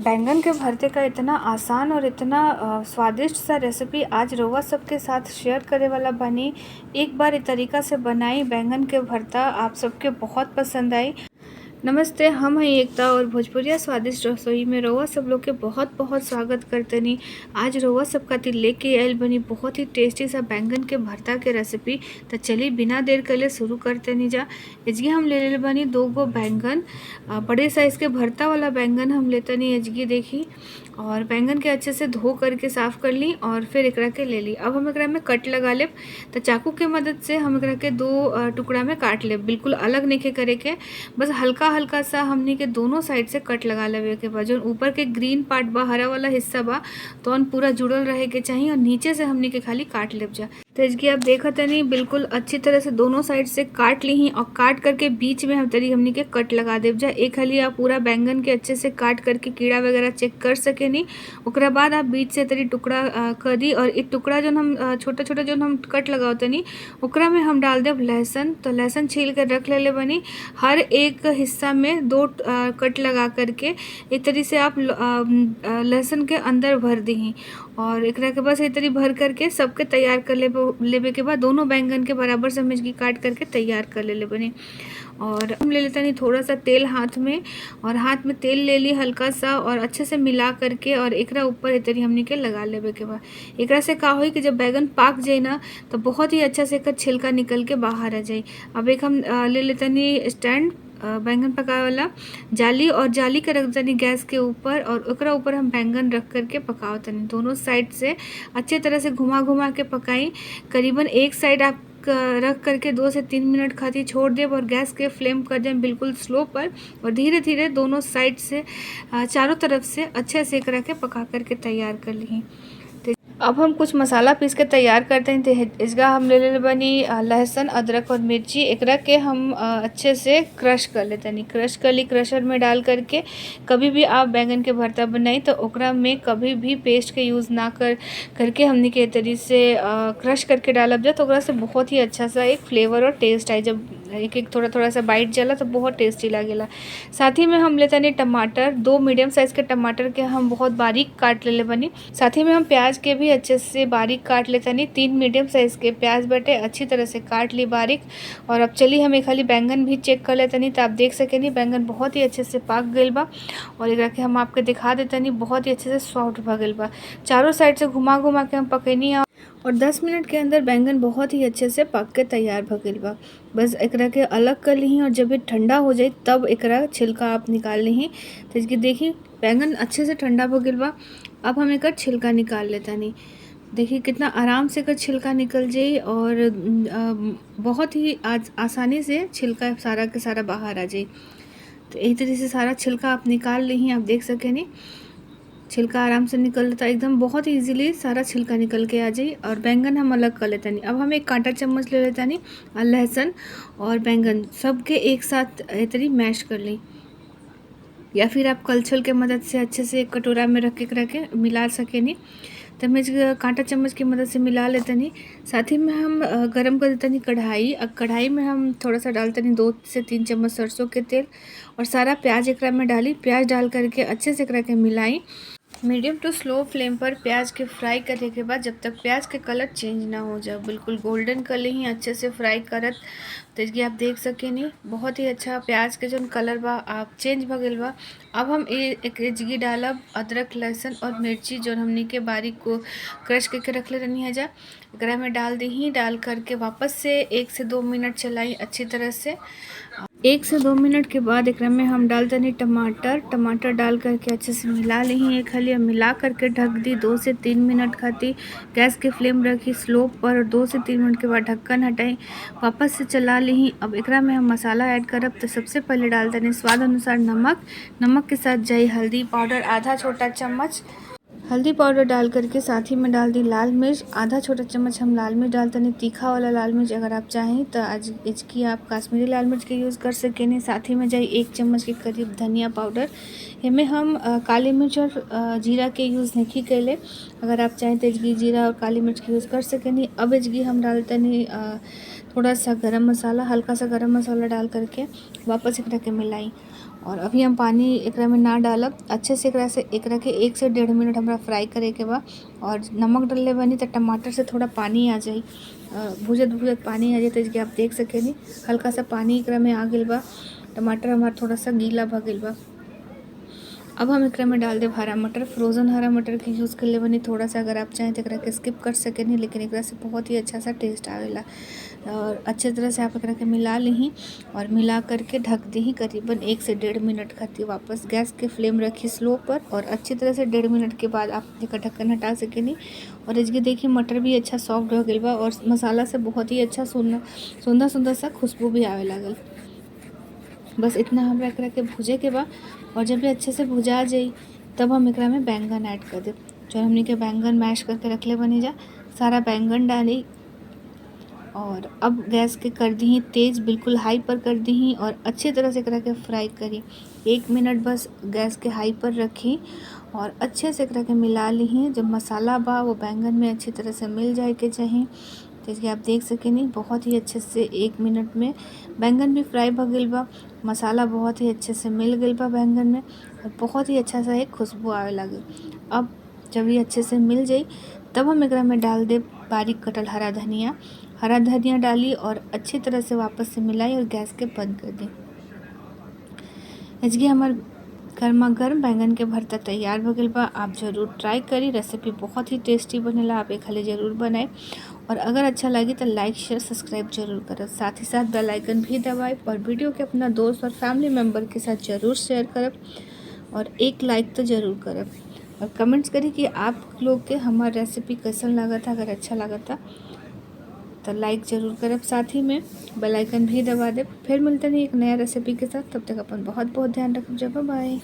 बैंगन के भरते का इतना आसान और इतना स्वादिष्ट सा रेसिपी आज रउआ सबके साथ शेयर करे वाला बनी। एक बार इस तरीका से बनाई बैंगन के भरता, आप सबके बहुत पसंद आई। नमस्ते, हम हैं एकता और भोजपुरिया स्वादिष्ट रसोई में रउआ सब लोग के बहुत बहुत स्वागत करतनी। आज रउआ सब खातिर लेके आयल बनी बहुत ही टेस्टी सा बैंगन के भरता के रेसिपी। तो चलिए बिना देर करे शुरू करतनी जा। एजगी हम ले ले बनी 2 गो बैंगन, बड़े साइज़ के भरता वाला बैंगन हम लेतनी। एजगी देखी और बैंगन के अच्छे से धो करके साफ़ कर ली और फिर एकरा के ले ली। अब हम एकरा में कट लगा लेब। तो चाकू के मदद से हम एकरा के 2 टुकड़ा में काट लेब। बिल्कुल अलग नहीं करे के, बस हल्का हल्का सा हमनी के दोनों साइड से कट लगा लेवे के बाद जो ऊपर के ग्रीन पार्ट बा, हरा वाला हिस्सा बा, तो पूरा जुड़ल रहे के चाहिए और नीचे से हमनी के खाली काट लेब जा। तो इसकी आप देखत नहीं बिल्कुल अच्छी तरह से दोनों साइड से काट ली ही और काट करके बीच में हम तरी हमनी के कट लगा देब जा। एक हाली आप पूरा बैंगन के अच्छे से काट करके कीड़ा वगैरह चेक कर सके नहीं। ओकरा बाद आप बीच से तरी टुकड़ा कर दी और एक टुकड़ा जो हम छोटा छोटा जो हम कट लगाओ तनी ओकरा में हम डाल देब लहसुन। तो लहसुन छील कर रख ले बनी। हर एक हिस्सा में 2 कट लगा करके एक तरी से आप लहसुन के अंदर भर दी और एकरा के बाद इस तरी भर करके सबके तैयार कर लेवे के बाद दोनों बैंगन के बराबर समझ की काट करके तैयार कर ले बनी। और हम ले लेते नहीं थोड़ा सा तेल हाथ में, और हाथ में तेल ले ली हल्का सा और अच्छे से मिला करके और एकरा ऊपर इतनी हमनी के लगा लेवे के बाद एकरा से का होई कि जब बैगन पाक जाए ना तो बहुत ही अच्छा से एकर छिलका निकल के बाहर आ जाए। अब एक हम ले लेते नहीं स्टैंड बैंगन पकाए वाला जाली, और जाली के रख तनी गैस के ऊपर और ओकरा ऊपर हम बैंगन रख करके पकाओ तनी। दोनों साइड से अच्छे तरह से घुमा घुमा के पकाई। करीबन एक साइड आप रख करके 2 से 3 मिनट खातिर छोड़ दें और गैस के फ्लेम कर दें बिल्कुल स्लो पर, और धीरे धीरे दोनों साइड से चारों तरफ से अच्छे से एकरा के पका करके तैयार कर ली। अब हम कुछ मसाला पीस के तैयार करते हैं। तो इसका हम ले ले बनी लहसुन, अदरक और मिर्ची। एकरा के हम अच्छे से क्रश कर लेते हैं। क्रश कर ली क्रशर में डाल करके। कभी भी आप बैंगन के भरता बनाई तो ओकरा में कभी भी पेस्ट के यूज़ ना करके हमने के तरीके से क्रश करके डालब जा तो ओकरा से बहुत ही अच्छा सा एक फ्लेवर और टेस्ट आए। जब एक एक थोड़ा थोड़ा सा बाइट जाला तो बहुत टेस्टी लगेला। साथ ही में हम लेते हैं टमाटर, 2 मीडियम साइज़ के टमाटर के हम बहुत बारीक काट ले बनी। साथ ही में हम प्याज के भी अच्छे से बारीक काट लेते नहीं। 3 मीडियम साइज़ के प्याज बटे अच्छी तरह से काट ली बारीक। और अब चलिए हम एक खाली बैंगन भी चेक कर लेते नहीं। तो आप देख सके नहीं बैंगन बहुत ही अच्छे से पक गई बा और एक के हम आपके दिखा देते नहीं बहुत ही अच्छे से सॉफ्ट भ गई बा। चारों साइड से घुमा घुमा के हम पकैनी और 10 मिनट के अंदर बैंगन बहुत ही अच्छे से पक के तैयार भ गई बा। बस एकरा के अलग कर ली और जब ये ठंडा हो जाए तब एकरा छिलका आप निकाल ली। तो इसकी देखिए बैंगन अच्छे से ठंडा हो गई बा। अब हम एकर छिलका निकाल लेता नहीं। देखिए कितना आराम से एकर छिलका निकल जाए और बहुत ही आसानी से छिलका सारा के सारा बाहर आ जाए। तो यही तरह से सारा छिलका आप निकाल ली। आप देख सके नहीं छिलका आराम से निकल लेता, एकदम बहुत इजीली सारा छिलका निकल के आ जाए। और बैंगन हम अलग कर लेते नहीं। अब हम एक कांटा चम्मच ले लेते नहीं और लहसुन और बैंगन सबके एक साथ इतनी मैश कर ली, या फिर आप कलछुल के मदद से अच्छे से एक कटोरा में रख के मिला सके नहीं। तो मैं कांटा चम्मच की मदद से मिला लेते नहीं। साथ ही में हम गरम कर देते नहीं कढ़ाई। अब कढ़ाई में हम थोड़ा सा डालते नहीं 2 से 3 चम्मच सरसों के तेल और सारा प्याज एकरा में डाली। प्याज डाल करके अच्छे से एकरा के मिलाई। मीडियम टू स्लो फ्लेम पर प्याज के फ्राई करने के बाद जब तक प्याज के कलर चेंज ना हो जाए, बिल्कुल गोल्डन कलर ही अच्छे से फ्राई करत। तो इसकी आप देख सके नहीं बहुत ही अच्छा प्याज के जो कलर बा आप चेंज भ गई बा। अब हम एक जगी डालब अदरक लहसुन और मिर्ची जो हमनी के बारीक को क्रश करके रख ले रहनी है जा एकरा में डाल दी। डाल करके वापस से 1 से 2 मिनट चलाई अच्छी तरह से। 1 से 2 मिनट के बाद एकरा में हम डालते नहीं टमाटर डाल करके अच्छे से मिला ली। एक हाली मिला करके ढक दी 2 से 3 मिनट खातिर। गैस की फ्लेम रखी स्लो पर और 2 से 3 मिनट के बाद ढक्कन हटाई, वापस से चला ली। अब एकरा में हम मसाला ऐड करब। तो सबसे पहले डालते नहीं स्वाद अनुसार नमक के साथ जाई हल्दी पाउडर आधा छोटा चम्मच। हल्दी पाउडर डाल करके साथ ही में डाल दी लाल मिर्च, आधा छोटा चम्मच हम लाल मिर्च डालते नहीं, तीखा वाला लाल मिर्च अगर आप चाहें तो आज इसकी आप कश्मीरी लाल मिर्च के यूज़ कर सकें नहीं। साथ ही में जाए 1 चम्मच के करीब धनिया पाउडर। इनमें हम काली मिर्च और जीरा के यूज़ नहीं कैले। अगर आप चाहें तो इसकी जीरा और काली मिर्च के यूज़ कर सकें नहीं। अब इसकी हम डालते नहीं थोड़ा सा गरम मसाला, हल्का सा गरम मसाला डाल करके वापस एक के मिलाई और अभी हम पानी एकरा में ना डालब। अच्छे से एकरा के 1 से 1.5 मिनट हमरा फ्राई करे के बा। और नमक डलले बानी तो टमाटर से थोड़ा पानी आ जाई, भुजत भुजत पानी आ जाई। तो इसके आप देख सकेनी हल्का सा पानी एकरा में आ गइल बा। टमाटर हमार थोड़ा सा गीला भ गइल बा। अब हम एकरा में डाल देब हरा मटर। फ्रोज़न हरा मटर के यूज़ करले बानी थोड़ा सा। अगर आप चाहें तो एकरा के स्किप कर सकेनी, लेकिन एकरा से बहुत ही अच्छा सा टेस्ट आवेला। और अच्छे तरह से आप एकरा के मिला लीही और मिला करके ढक दीही करीबन 1 से 1.5 मिनट खातिर। वापस गैस के फ्लेम रखी स्लो पर और अच्छी तरह से 1.5 मिनट के बाद आप एकर ढक्कन हटा सकेनी। और इसके देखिए मटर भी अच्छा सॉफ्ट हो गइल बा और मसाला से बहुत ही अच्छा सुंदर सा खुशबू भी आवे लागल। बस इतना हमरा एकरा के भूजे के बा। और जब ये अच्छे से भुजा जाई तब हम एकरा में बैंगन ऐड कर देब। जो हमनी के बैंगन मैश करके रखले बनी जा, सारा बैंगन डाली। और अब गैस के कर दी तेज़, बिल्कुल हाई पर कर दी और अच्छी तरह से एकरा के फ्राई करी। 1 मिनट बस गैस के हाई पर रखी और अच्छे से एकरा के मिला ली। जब मसाला बा वो बैंगन में अच्छी तरह से मिल जाए के चाही। जैसे आप देख सकेनी बहुत ही अच्छे से 1 मिनट में बैंगन भी फ्राई भ गइल बा। मसाला बहुत ही अच्छे से मिल गइल बा बैंगन में और बहुत ही अच्छा सा एक खुशबू आवे लागल। अब जब ये अच्छे से मिल जाई तब हम एकरा में डाल देब बारीक कटल हरा धनिया डाली और अच्छी तरह से वापस से मिलाई और गैस के बंद कर दी। इसके हमार गर्मा गर्म बैंगन के भरता तैयार हो गइल बा। आप ज़रूर ट्राई करी, रेसिपी बहुत ही टेस्टी बनेला। आप एक खाली ज़रूर बनाए और अगर अच्छा लगी तो लाइक शेयर सब्सक्राइब जरूर करब। साथ ही साथ बेल आइकन भी दबाए और वीडियो के अपना दोस्त और फैमिली मेम्बर के साथ ज़रूर शेयर करब और एक लाइक तो ज़रूर करब। और कमेंट्स करी कि आप लोग के हमार रेसिपी कैसन लगा था। अगर अच्छा लगा था तो लाइक ज़रूर करब, साथ ही में बेल आइकन भी दबा देब। फिर मिलते हैं एक नया रेसिपी के साथ। तब तक अपन बहुत बहुत ध्यान रखब। Bye by.